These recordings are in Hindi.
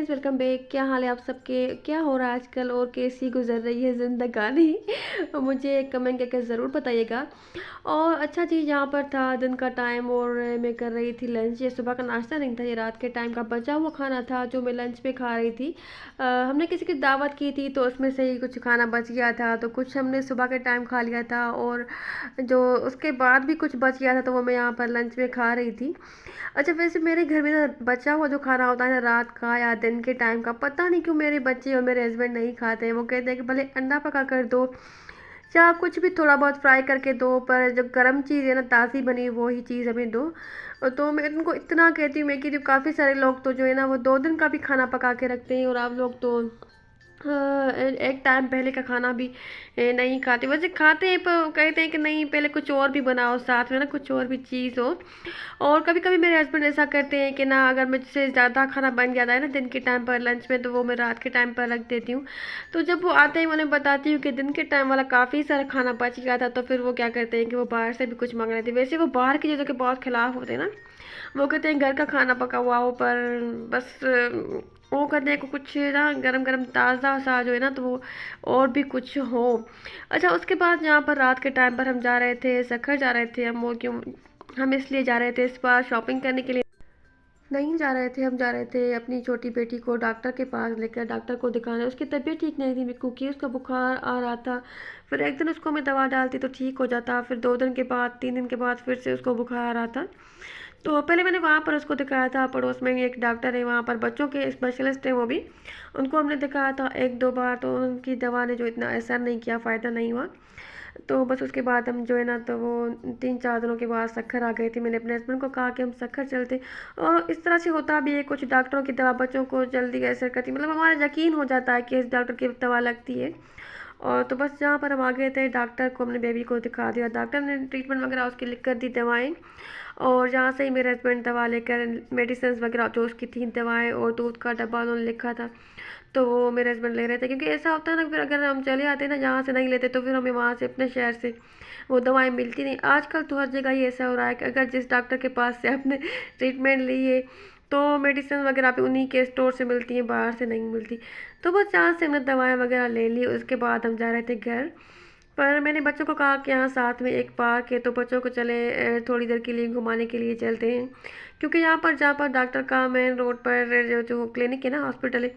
Guys, welcome back. क्या हाल है आप सबके? क्या हो रहा है आजकल और कैसी गुजर रही है ज़िंदगानी? मुझे कमेंट करके ज़रूर बताइएगा। और अच्छा चीज़ यहाँ पर था दिन का टाइम और मैं कर रही थी लंच। ये सुबह का नाश्ता नहीं था, ये रात के टाइम का बचा हुआ खाना था जो मैं लंच में खा रही थी। हमने किसी की दावत की थी तो उसमें से ही कुछ खाना बच गया था, तो कुछ हमने सुबह के टाइम खा लिया था और जो उसके बाद भी कुछ बच गया था तो वो मैं यहाँ पर लंच में खा रही थी। अच्छा, वैसे मेरे घर में ना बचा हुआ जो खाना होता है ना रात का या दिन के टाइम का, पता नहीं क्यों मेरे बच्चे और मेरे हस्बैंड नहीं खाते हैं। वो कहते हैं कि भले अंडा पका कर दो या कुछ भी थोड़ा बहुत फ्राई करके दो, पर जो गर्म चीज़ है ना ताज़ी बनी वो ही चीज़ हमें दो। तो मैं उनको इतना कहती हूँ, मैं कि जो काफ़ी सारे लोग तो जो है ना वो 2 दिन का भी खाना पका के रखते हैं और आप लोग तो एक टाइम पहले का खाना भी नहीं खाते। वैसे खाते हैं पर कहते हैं कि नहीं, पहले कुछ और भी बनाओ साथ में ना, कुछ और भी चीज़ हो। और कभी कभी मेरे हस्बैंड ऐसा करते हैं कि ना अगर मुझसे ज़्यादा खाना बन जाता है ना दिन के टाइम पर लंच में, तो वो मैं रात के टाइम पर रख देती हूँ। तो जब वो आते हैं मैं उन्हें बताती हूँ कि दिन के टाइम वाला काफ़ी सारा खाना बच गया था, तो फिर वो क्या करते हैं कि वो बाहर से भी कुछ मंगा लेते हैं। वैसे वो बाहर की चीज़ों के बहुत खिलाफ होते हैं ना, वो कहते हैं घर का खाना पका हुआ हो, पर बस वो कहते हैं कि कुछ ना गरम गरम ताज़ा सा जो है ना, तो वो और भी कुछ हो। अच्छा, उसके बाद यहाँ पर रात के टाइम पर हम जा रहे थे सखर जा रहे थे। हम वो क्यों, हम इसलिए जा रहे थे इस बार शॉपिंग करने के लिए नहीं जा रहे थे। हम जा रहे थे अपनी छोटी बेटी को डॉक्टर के पास लेकर, डॉक्टर को दिखाने। उसकी तबीयत ठीक नहीं थी मिक्कू की, उसका बुखार आ रहा था। फिर एक दिन उसको मैं दवा डालती तो ठीक हो जाता, फिर 2 दिन के बाद 3 दिन के बाद फिर से उसको बुखार आ रहा था। तो पहले मैंने वहाँ पर उसको दिखाया था, पड़ोस में ही एक डॉक्टर है वहाँ पर, बच्चों के स्पेशलिस्ट हैं वो भी। उनको हमने दिखाया था 1-2 बार, तो उनकी दवा ने जो इतना असर नहीं किया, फ़ायदा नहीं हुआ। तो बस उसके बाद हम जो है ना, तो वो 3-4 दिनों के बाद सखर आ गए थे। मैंने अपने हस्बैंड को कहा कि हम सखर चलते। और इस तरह से होता भी है, कुछ डॉक्टरों की दवा बच्चों को जल्दी असर करती, मतलब हमारा यकीन हो जाता है कि इस डॉक्टर की दवा लगती है। और तो बस जहाँ पर हम आ गए थे डॉक्टर को, हमने बेबी को दिखा दिया। डॉक्टर ने ट्रीटमेंट वगैरह उसकी लिख कर दी दवाएं। और जहाँ से ही मेरे हस्बैंड दवा लेकर, मेडिसिन वगैरह जो उसकी थी दवाएं और दूध का डब्बा उन्होंने लिखा था, तो वो मेरे हस्बैंड ले रहे थे। क्योंकि ऐसा होता है ना, फिर अगर हम चले आते ना जहाँ से नहीं लेते, तो फिर हमें वहाँ से अपने शहर से वो दवाएं मिलती नहीं। आजकल तो हर जगह ही ऐसा हो रहा है कि अगर जिस डॉक्टर के पास से आपने ट्रीटमेंट ली है, तो मेडिसिन वगैरह भी उन्हीं के स्टोर से मिलती हैं, बाहर से नहीं मिलती। तो बस जहाँ से हमने दवाएं वगैरह ले ली, उसके बाद हम जा रहे थे घर। पर मैंने बच्चों को कहा कि यहाँ साथ में एक पार्क है, तो बच्चों को चले थोड़ी देर के लिए घुमाने के लिए चलते हैं। क्योंकि यहाँ पर जहाँ पर डॉक्टर का मेन रोड पर जो जो क्लिनिक है ना, हॉस्पिटल है,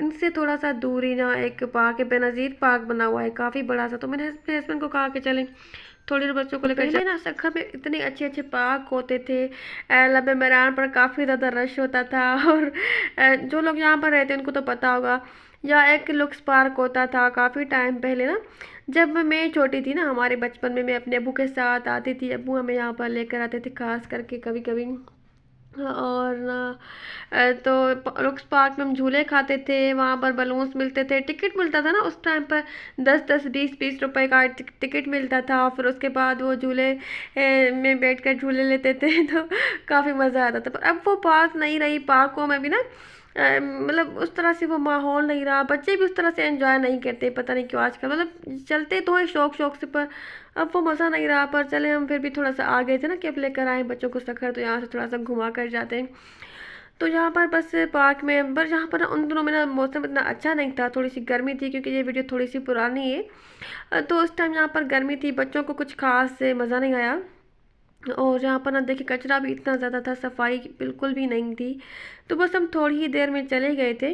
इनसे थोड़ा सा दूर ही ना एक पार्क है, बेनज़ीर पार्क बना हुआ है काफ़ी बड़ा सा। तो मैंने अपने हस्बैंड को कहा कि चलें थोड़ी देर बच्चों को लेकर। पहले ना सखर में इतने अच्छे अच्छे पार्क होते थे, लंबे मैदान पर काफ़ी ज़्यादा रश होता था। और जो लोग यहाँ पर रहते हैं उनको तो पता होगा। या एक लुक्स पार्क होता था काफ़ी टाइम पहले ना, जब मैं छोटी थी ना, हमारे बचपन में मैं अपने अबू के साथ आती थी, अबू हमें यहाँ पर लेकर आते थे खास करके कभी कभी। और ना तो रुक्स पार्क में हम झूले खाते थे, वहाँ पर बलून्स मिलते थे, टिकट मिलता था ना उस टाइम पर, 10-10 20-20 रुपए का टिकट मिलता था। फिर उसके बाद वो झूले में बैठ कर झूले लेते थे तो काफ़ी मज़ा आता था। पर अब वो पार्क नहीं रही, पार्कों में भी ना मतलब उस तरह से वो माहौल नहीं रहा, बच्चे भी उस तरह से एंजॉय नहीं करते, पता नहीं क्यों आजकल। मतलब चलते तो है शौक शौक से, पर अब वो मज़ा नहीं रहा। पर चले हम फिर भी थोड़ा सा आ गए थे ना कि अब लेकर आए बच्चों को सखर, तो यहाँ से थोड़ा सा घुमा कर जाते हैं। तो यहाँ पर बस पार्क में, पर यहाँ पर ना उन दिनों में ना मौसम इतना अच्छा नहीं था, थोड़ी सी गर्मी थी। क्योंकि ये वीडियो थोड़ी सी पुरानी है, तो उस टाइम यहाँ पर गर्मी थी, बच्चों को कुछ खास से मज़ा नहीं आया। और यहाँ पर ना देखिए कचरा भी इतना ज़्यादा था, सफाई बिल्कुल भी नहीं थी। तो बस हम थोड़ी ही देर में चले गए थे।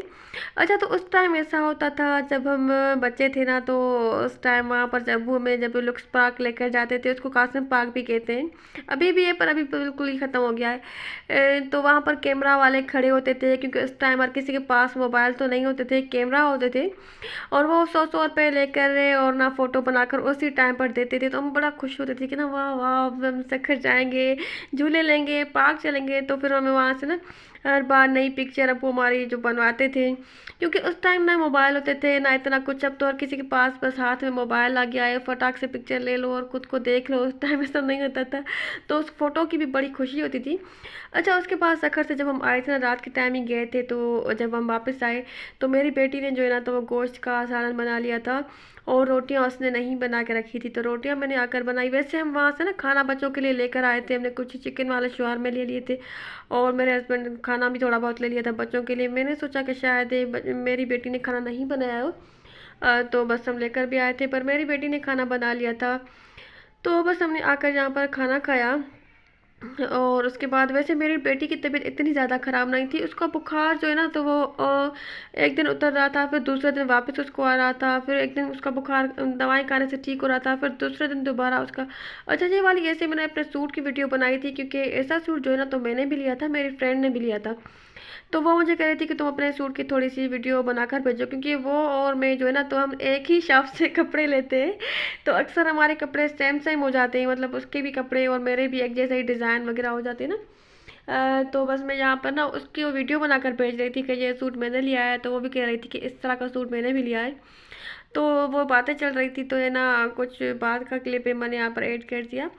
अच्छा, तो उस टाइम ऐसा होता था जब हम बच्चे थे ना, तो उस टाइम वहाँ पर जब वो हमें जब लुक्स पार्क लेकर जाते थे, उसको कासिम पार्क भी कहते हैं, अभी भी है पर अभी बिल्कुल ही ख़त्म हो गया है। तो वहाँ पर कैमरा वाले खड़े होते थे, क्योंकि उस टाइम हर किसी के पास मोबाइल तो नहीं होते थे, कैमरा होते थे। और वो 100-100 रुपये लेकर और ना फ़ोटो बनाकर उसी टाइम पर देते थे, तो हम बड़ा खुश होते थे कि ना वाह वाह, अब हम सखर जाएंगे, झूले लेंगे, पार्क चलेंगे। तो फिर हमें वहाँ से ना हर बार नई पिक्चर अब वो हमारी जो बनवाते थे। क्योंकि उस टाइम ना मोबाइल होते थे ना इतना कुछ, अब तो हर किसी के पास बस हाथ में मोबाइल आ गया है, फटाक से पिक्चर ले लो और खुद को देख लो। उस टाइम ऐसा नहीं होता था, तो उस फोटो की भी बड़ी खुशी होती थी। अच्छा, उसके बाद सखर से जब हम आए थे ना, रात के टाइम ही गए थे, तो जब हम वापस आए तो मेरी बेटी ने जो है ना, तो वो गोश्त का सालन बना लिया था और रोटियां उसने नहीं बना के रखी थी, तो रोटियां मैंने आकर बनाई। वैसे हम वहाँ से ना खाना बच्चों के लिए लेकर आए थे, हमने कुछ चिकन वाले शवारमे ले लिए थे और मेरे हस्बैंड खाना खाना भी थोड़ा बहुत ले लिया था बच्चों के लिए। मैंने सोचा कि शायद मेरी बेटी ने खाना नहीं बनाया हो, तो बस हम लेकर भी आए थे, पर मेरी बेटी ने खाना बना लिया था। तो बस हमने आकर यहाँ पर खाना खाया। और उसके बाद वैसे मेरी बेटी की तबीयत इतनी ज़्यादा ख़राब नहीं थी। उसका बुखार जो है ना, तो वो एक दिन उतर रहा था, फिर दूसरे दिन वापस उसको आ रहा था, फिर एक दिन उसका बुखार दवाई खाने से ठीक हो रहा था, फिर दूसरे दिन दोबारा उसका। अच्छा, ये वाली ऐसे मैंने अपने सूट की वीडियो बनाई थी, क्योंकि ऐसा सूट जो है ना, तो मैंने भी लिया था, मेरी फ्रेंड ने भी लिया था। तो वो मुझे कह रही थी कि तुम अपने सूट की थोड़ी सी वीडियो बनाकर भेजो, क्योंकि वो और मैं जो है ना, तो हम एक ही शॉप से कपड़े लेते हैं, तो अक्सर हमारे कपड़े सेम सेम हो जाते हैं, मतलब उसके भी कपड़े और मेरे भी एक जैसे ही डिज़ाइन वगैरह हो जाते हैं ना। तो बस मैं यहाँ पर ना उसकी वो वीडियो बनाकर भेज रही थी कि ये सूट मैंने लिया है, तो वो भी कह रही थी कि इस तरह का सूट मैंने भी लिया है। तो वो बातें चल रही थी, तो है ना कुछ बात का क्लिप है मैंने यहाँ पर ऐड कर दिया।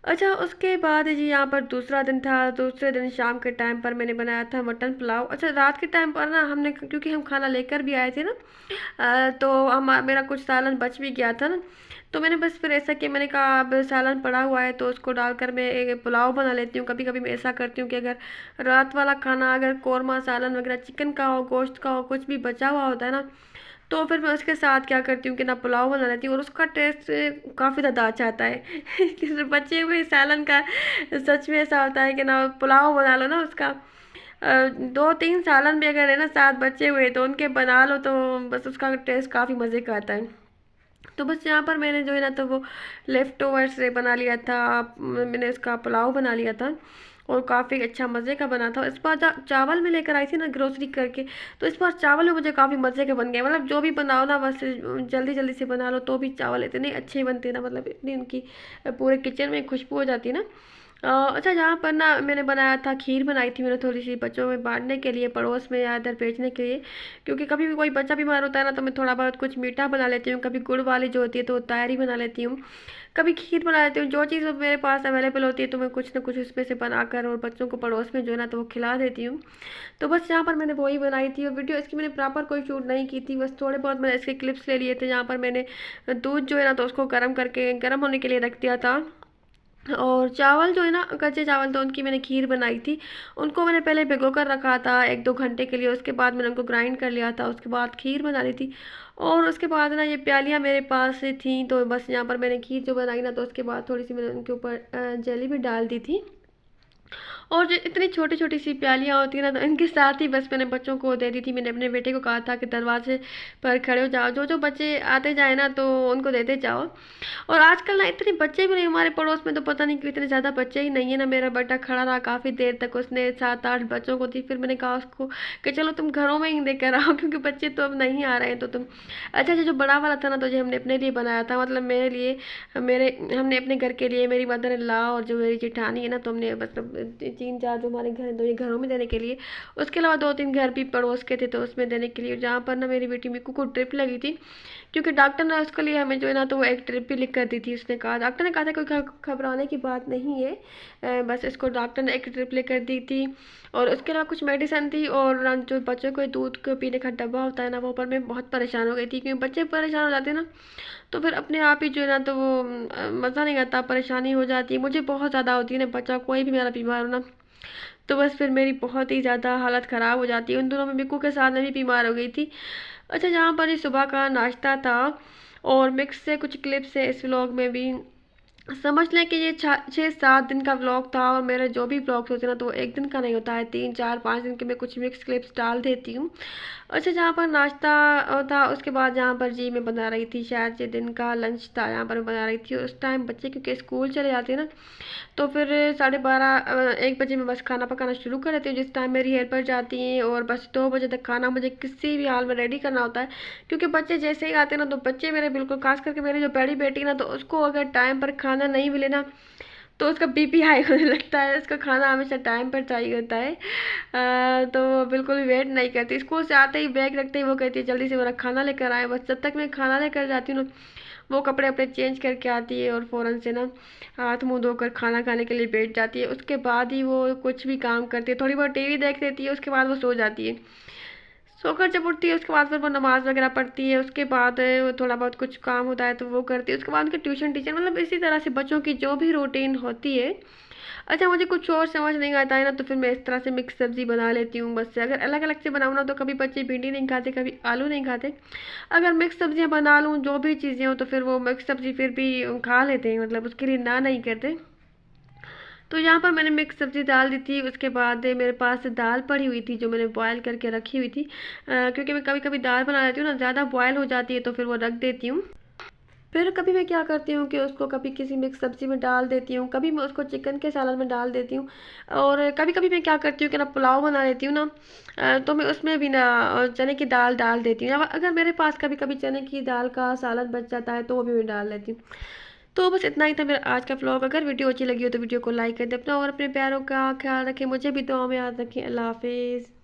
अच्छा, उसके बाद जी यहाँ पर दूसरा दिन था। दूसरे दिन शाम के टाइम पर मैंने बनाया था मटन पुलाव। अच्छा, रात के टाइम पर ना हमने, क्योंकि हम खाना लेकर भी आए थे ना, तो हम मेरा कुछ सालन बच भी गया था ना, तो मैंने बस फिर ऐसा कि मैंने कहा अब सालन पड़ा हुआ है तो उसको डालकर मैं एक पुलाव बना लेती हूँ। कभी कभी मैं ऐसा करती हूँ कि अगर रात वाला खाना अगर कौरमा सालन वगैरह चिकन का हो, गोश्त का हो, कुछ भी बचा हुआ होता है ना, तो फिर मैं उसके साथ क्या करती हूँ कि ना पुलाव बना लेती हूँ, और उसका टेस्ट काफ़ी ज़्यादा अच्छा आता है। कि बचे हुए सालन का सच में ऐसा होता है कि ना पुलाव बना लो ना उसका, 2-3 सालन भी अगर है ना साथ बचे हुए तो उनके बना लो, तो बस उसका टेस्ट काफ़ी मज़े का आता है। तो बस यहाँ पर मैंने जो है ना, तो वो लेफ़्ट ओवर से बना लिया था, मैंने उसका पुलाव बना लिया था, और काफ़ी अच्छा मज़े का बना था। इस बार चावल मैं लेकर आई थी ना ग्रोसरी करके, तो इस बार चावल भी मुझे काफ़ी मज़े के बन गए। मतलब जो भी बनाओ ना, बस जल्दी जल्दी से बना लो, तो भी चावल इतने अच्छे बनते हैं ना, मतलब इतनी उनकी पूरे किचन में खुशबू हो जाती है ना। अच्छा, यहाँ पर ना मैंने बनाया था, खीर बनाई थी मैंने थोड़ी सी बच्चों में बांटने के लिए, पड़ोस में या इधर भेजने के लिए, क्योंकि कभी भी कोई बच्चा बीमार होता है ना, तो मैं थोड़ा बहुत कुछ मीठा बना लेती हूँ। कभी गुड़ वाली जो होती है तो तायरी बना लेती हूँ, कभी खीर बना लेती हूँ। जो चीज़ मेरे पास अवेलेबल होती है तो मैं कुछ ना कुछ उसमें से बनाकर और बच्चों को पड़ोस में जो है ना, तो वो खिला देती हूँ। तो बस यहाँ पर मैंने वही बनाई थी, और वीडियो इसकी मैंने प्रॉपर कोई शूट नहीं की थी, बस थोड़े बहुत मैंने इसके क्लिप्स ले लिए थे। यहाँ पर मैंने दूध जो है ना, तो उसको गर्म करके गर्म होने के लिए रख दिया था, और चावल जो है ना, कच्चे चावल, तो उनकी मैंने खीर बनाई थी। उनको मैंने पहले भिगो कर रखा था 1-2 घंटे के लिए, उसके बाद मैंने उनको ग्राइंड कर लिया था, उसके बाद खीर बना ली थी। और उसके बाद ना ये प्यालियाँ मेरे पास से थी, तो बस यहाँ पर मैंने खीर जो बनाई ना, तो उसके बाद थोड़ी सी मैंने उनके ऊपर जेली भी डाल दी थी। और जो इतनी छोटी छोटी सी प्यालियाँ होती है ना, तो इनके साथ ही बस मैंने बच्चों को दे दी थी। मैंने अपने बेटे को कहा था कि दरवाजे पर खड़े हो जाओ, जो जो बच्चे आते जाए ना, तो उनको देते जाओ। और आजकल ना इतने बच्चे भी नहीं हमारे पड़ोस में, तो पता नहीं क्यों इतने ज़्यादा बच्चे ही नहीं है ना। मेरा बेटा खड़ा रहा काफ़ी देर तक, उसने 7-8 बच्चों को दी। फिर मैंने कहा उसको कि चलो तुम घरों में ही देकर आओ, क्योंकि बच्चे तो अब नहीं आ रहे हैं, तो तुम। अच्छा, जो बड़ा वाला था ना, तो जो हमने अपने लिए बनाया था, मतलब मेरे लिए, मेरे हमने अपने घर के लिए, मेरी मदर इन लॉ और जो मेरी जेठानी है ना, तो हमने मतलब 3-4 जो हमारे घर हैं, तो ये घरों में देने के लिए। उसके अलावा 2-3 घर भी पड़ोस के थे, तो उसमें देने के लिए। जहाँ पर ना मेरी बेटी मिक्कू को ट्रिप लगी थी, क्योंकि डॉक्टर ने उसके लिए हमें जो है ना, तो वो एक ट्रिप भी लिख कर दी थी। उसने कहा, डॉक्टर ने कहा था कोई घबराने की बात नहीं है, बस इसको डॉक्टर ने एक ट्रिप लेकर दी थी। और उसके अलावा कुछ मेडिसिन थी, और जो बच्चों को दूध को पीने का डब्बा होता है ना, वो पर मैं बहुत परेशान हो गई थी, क्योंकि बच्चे परेशान हो जाते हैं ना, तो फिर अपने आप ही जो है ना, तो वो मज़ा नहीं आता, परेशानी हो जाती है। मुझे बहुत ज़्यादा होती है ना, बच्चा कोई भी मेरा बीमार हो ना, तो बस फिर मेरी बहुत ही ज़्यादा हालत ख़राब हो जाती है। उन दोनों में मिक्कू के साथ मैं भी बीमार हो गई थी। अच्छा, जहाँ पर ये सुबह का नाश्ता था, और मिक्स से कुछ क्लिप्स है इस व्लॉग में भी। समझ लें कि ये 6-7 दिन का व्लॉग था, और मेरे जो भी व्लॉग्स होते हैं ना, तो एक दिन का नहीं होता है, 3-4-5 दिन के मैं कुछ मिक्स क्लिप्स डाल देती हूँ। अच्छा, जहाँ पर नाश्ता था, उसके बाद जहाँ पर जी मैं बना रही थी, शायद ये दिन का लंच था, यहाँ पर मैं बना रही थी। उस टाइम बच्चे क्योंकि स्कूल चले जाते हैं ना, तो फिर 12:30-1 बजे मैं बस खाना पकाना शुरू कर देती हूँ, जिस टाइम मेरी हेल्पर जाती हैं, और बस 2 बजे तक खाना मुझे किसी भी हाल में रेडी करना होता है। क्योंकि बच्चे जैसे ही आते हैं ना, तो बच्चे मेरे बिल्कुल, खास करके मेरी जो बड़ी बेटी ना, तो उसको अगर टाइम पर खाना नहीं मिले ना, तो उसका बीपी हाई होने लगता है। उसको खाना हमेशा टाइम पर चाहिए होता है। तो वो बिल्कुल भी वेट नहीं करती। स्कूल से आते ही बैग रखते ही वो कहती है जल्दी से मेरा खाना लेकर आए। बस जब तक मैं खाना लेकर जाती हूँ ना, वो कपड़े अपने चेंज करके आती है, और फ़ौरन से ना हाथ मुंह धोकर खाना खाने के लिए बैठ जाती है। उसके बाद ही वो कुछ भी काम करती है, थोड़ी बहुत टीवी देख लेती है, उसके बाद वो सो जाती है। सोकर जब उठती है, उसके बाद फिर वो नमाज़ वगैरह पढ़ती है। उसके बाद वो थोड़ा बहुत कुछ काम होता है तो वो करती है। उसके बाद उनके ट्यूशन टीचर, मतलब इसी तरह से बच्चों की जो भी रूटीन होती है, अच्छा, मुझे कुछ और समझ नहीं आता है ना, तो फिर मैं इस तरह से मिक्स सब्ज़ी बना लेती हूँ बस। अगर अलग-अलग से बनाऊँ ना, तो कभी बच्चे भिंडी नहीं खाते, कभी आलू नहीं खाते। अगर मिक्स सब्ज़ियाँ बना लूँ, जो भी चीज़ें हों, तो फिर वो मिक्स सब्ज़ी फिर भी खा लेते हैं, मतलब उसके लिए ना नहीं करते। तो यहाँ पर मैंने मिक्स सब्ज़ी डाल दी थी। उसके बाद मेरे पास दाल पड़ी हुई थी जो मैंने बॉयल करके रखी हुई थी। क्योंकि मैं कभी-कभी दाल बना लेती हूँ ना, ज़्यादा बॉयल हो जाती है, तो फिर वो रख देती हूँ। फिर कभी मैं क्या करती हूँ कि उसको कभी किसी मिक्स सब्ज़ी में डाल देती हूँ, कभी मैं उसको चिकन के सालन में डाल देती हूँ। और कभी-कभी मैं क्या करती हूँ कि ना, पुलाव बना लेती हूँ ना, तो मैं उसमें भी ना चने की दाल डाल देती हूँ। अब अगर मेरे पास कभी-कभी चने की दाल का सालन बच जाता है, तो वो भी मैं डाल लेती हूँ। तो बस इतना ही था मेरा आज का व्लॉग। अगर वीडियो अच्छी लगी हो तो वीडियो को लाइक कर दें अपना, और अपने प्यारों का ख्याल रखें, मुझे भी दुआ में याद रखें। अल्लाह हाफिज़।